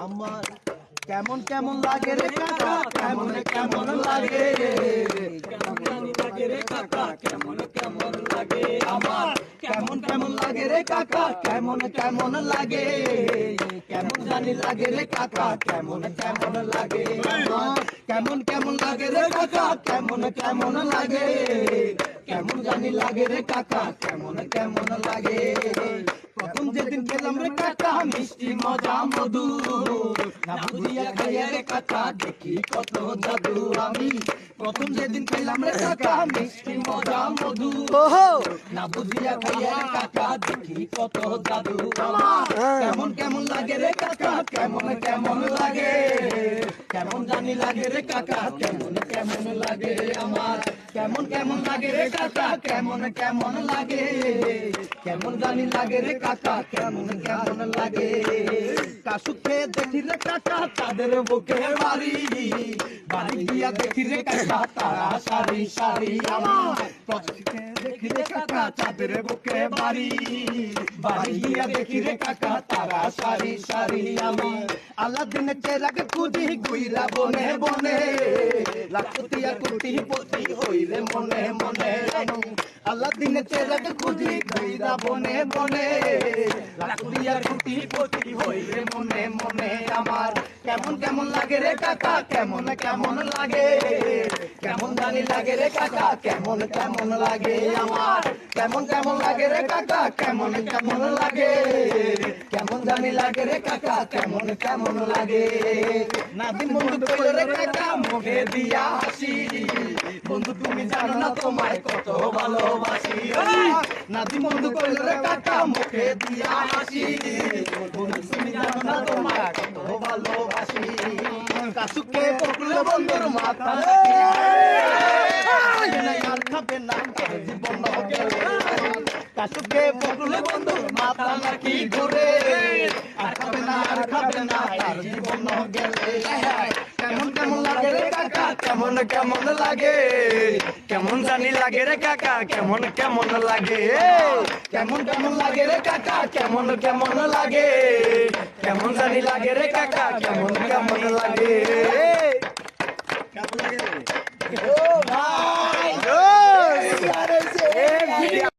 আমার কেমন কেমন লাগে রে কাকা, কেমন কেমন লাগে, কেমন লাগে রে কাকা, কেমন কেমন লাগে আমার, কেমন কেমন লাগে রে কাকা, কেমন কেমন লাগে, কেমন জানি লাগে রে কাকা, কেমন কেমন লাগে আমার, কেমন কেমন লাগে রে কাকা, কেমন কেমন লাগে, কেমন জানি লাগে রে কাকা, কেমন কেমন লাগে। প্রথম যেদিন খেলাম রে কাকা মিষ্টি মজা মধু, না বুঝিয়া খাইয়া রে কাকা দেখি কত জাদু আমি। প্রথম যেদিন খেলাম রে কাকা মিষ্টি মজা মধু, না বুঝিয়া খাইয়া রে কাকা দেখি কত জাদু আমার। কেমন কেমন লাগে রে কাকা, কেমন কেমন লাগে, কেমন জানি লাগে রে কাকা, কেমন কেমন লাগে আমার, কেমন কেমন লাগে রে কাকা, কেমন কেমন লাগে, কেমন জানি লাগে রে কাকা, কেমন কেমন লাগে। কাশুকে দেখি রে কাকা তাদের বুকে বাড়ি, বাড়ি গিয়া দেখি রে কাকা তারা সারি সারি আমার। কাশুকে দেখি রে কাকা তাদের বুকে বাড়ি, বাড়ি গিয়া দেখি রে কাকা তারা সারি সারি আমার। আলাদিনের চেরাগে খুঁজি গুইরা বনে বনে, লাখতিয়া কোটি পতি হইলে মনে মনে। আলাদিনের চেরাগে খুঁজি গুইরা বনে বনে, লাখতিয়া কোটি পতি হইলে মনে মনে আমার। কেমন কেমন লাগে রে কাকা, কেমন কেমন লাগে, কেমন জানি লাগে রে কাকা, কেমন কেমন লাগে আমার, কেমন কেমন লাগে রে কাকা, কেমন কেমন লাগে, কেমন জানি লাগে রে কাকা, কেমন কেমন লাগে। নাদিম বন্ধু কইল রে কাকা মুখে দিয়া হাসি, বন্ধু তুমি জানো না তোমায় কত ভালোবাসি। নাদিম বন্ধু কইল রে কাকা মুখে দিয়া হাসি, বন্ধু তুমি জানো না তোমায় কত ভালোবাসি। কাসুকে পকলে বন্ধুর মাথা আর খাবে না জীবন গেলে, কাসুকে পকলে বন্ধুর মাথা নাকি ঘুরে, আর খাবে না আর খাবে না তার জীবন গেলে। কেমন কেমন লাগে রে কাকা, কেমন কেমন লাগে, কেমন জানি লাগে রে কাকা, কেমন কেমন লাগে, কেমন কেমন লাগে রে কাকা, কেমন কেমন লাগে, কেমন জানি লাগে রে কাকা, কেমন কেমন লাগে। ও ভাই